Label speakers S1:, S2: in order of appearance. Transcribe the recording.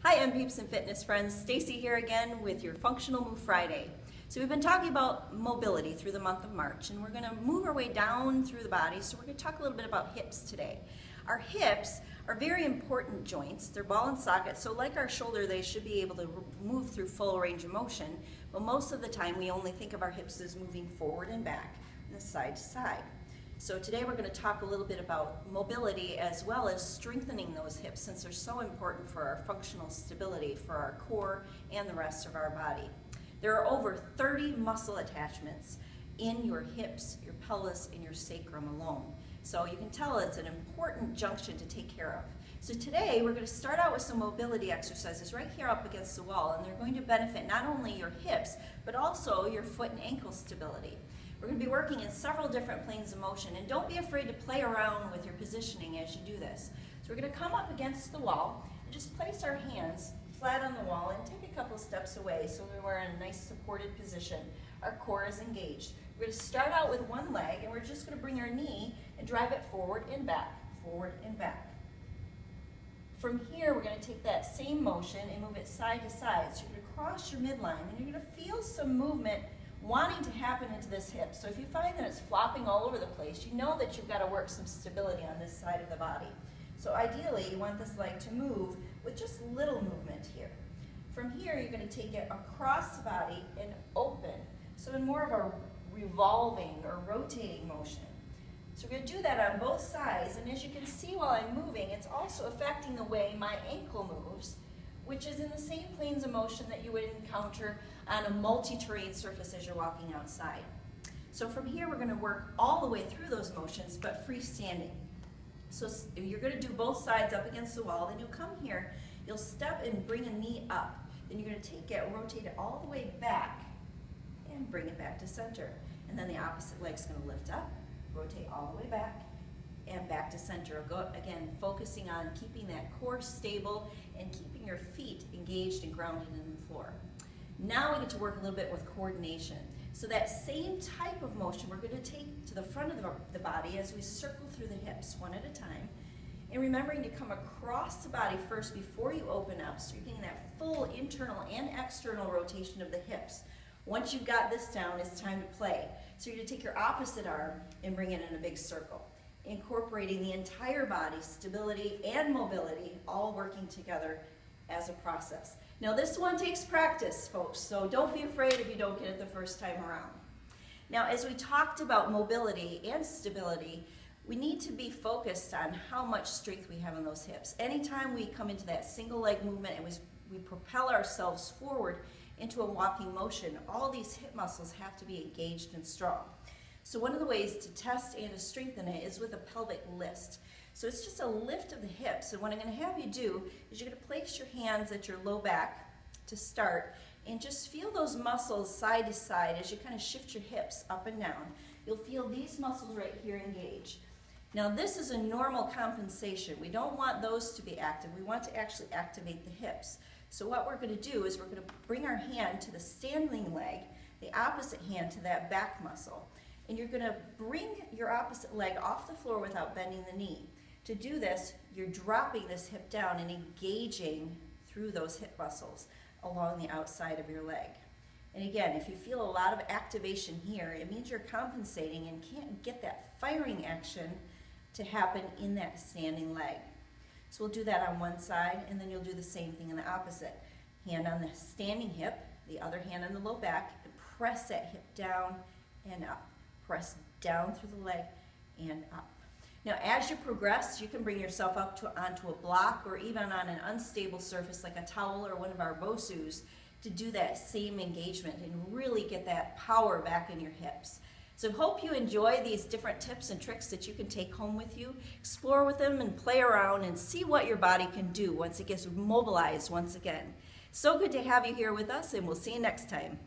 S1: Hi M-Peeps and fitness friends, Stacy here again with your Functional Move Friday. So we've been talking about mobility through the month of March, and we're going to move our way down through the body, so we're going to talk a little bit about hips today. Our hips are very important joints. They're ball and socket, so like our shoulder, they should be able to move through full range of motion, but most of the time we only think of our hips as moving forward and back and side to side. So today we're going to talk a little bit about mobility as well as strengthening those hips, since they're so important for our functional stability for our core and the rest of our body. There are over 30 muscle attachments in your hips, your pelvis, and your sacrum alone. So you can tell it's an important junction to take care of. So today we're going to start out with some mobility exercises right here up against the wall, and they're going to benefit not only your hips but also your foot and ankle stability. We're going to be working in several different planes of motion, and don't be afraid to play around with your positioning as you do this. So we're going to come up against the wall and just place our hands flat on the wall and take a couple steps away so we're in a nice supported position. Our core is engaged. We're going to start out with one leg, and we're just going to bring our knee and drive it forward and back, forward and back. From here, we're going to take that same motion and move it side to side. So you're going to cross your midline, and you're going to feel some movement wanting to happen into this hip. So if you find that it's flopping all over the place, you know that you've got to work some stability on this side of the body. So ideally, you want this leg to move with just little movement here. From here, you're going to take it across the body and open. So in more of a revolving or rotating motion. So we're going to do that on both sides, and as you can see while I'm moving, it's also affecting the way my ankle moves, which is in the same planes of motion that you would encounter on a multi-terrain surface as you're walking outside. So from here, we're going to work all the way through those motions, but freestanding. So you're going to do both sides up against the wall, then you'll come here, you'll step and bring a knee up. Then you're going to take it, rotate it all the way back, and bring it back to center. And then the opposite leg's going to lift up, rotate all the way back, and back to center. Again, focusing on keeping that core stable and keeping your feet engaged and grounded in the floor. Now we get to work a little bit with coordination. So that same type of motion we're going to take to the front of the body as we circle through the hips one at a time. And remembering to come across the body first before you open up, so you're getting that full internal and external rotation of the hips. Once you've got this down, it's time to play. So you're going to take your opposite arm and bring it in a big circle, incorporating the entire body, stability and mobility, all working together as a process. Now this one takes practice, folks, so don't be afraid if you don't get it the first time around. Now as we talked about mobility and stability, we need to be focused on how much strength we have in those hips. Anytime we come into that single leg movement and we propel ourselves forward into a walking motion, all these hip muscles have to be engaged and strong. So one of the ways to test and to strengthen it is with a pelvic lift. So it's just a lift of the hips, and what I'm going to have you do is you're going to place your hands at your low back to start and just feel those muscles side to side as you kind of shift your hips up and down. You'll feel these muscles right here engage. Now this is a normal compensation. We don't want those to be active. We want to actually activate the hips. So what we're going to do is we're going to bring our hand to the standing leg, the opposite hand to that back muscle. And you're going to bring your opposite leg off the floor without bending the knee. To do this, you're dropping this hip down and engaging through those hip muscles along the outside of your leg. And again, if you feel a lot of activation here, it means you're compensating and can't get that firing action to happen in that standing leg. So we'll do that on one side, and then you'll do the same thing on the opposite. Hand on the standing hip, the other hand on the low back, and press that hip down and up. Press down through the leg and up. Now as you progress, you can bring yourself up onto a block or even on an unstable surface like a towel or one of our Bosus to do that same engagement and really get that power back in your hips. So hope you enjoy these different tips and tricks that you can take home with you. Explore with them and play around and see what your body can do once it gets mobilized once again. So good to have you here with us, and we'll see you next time.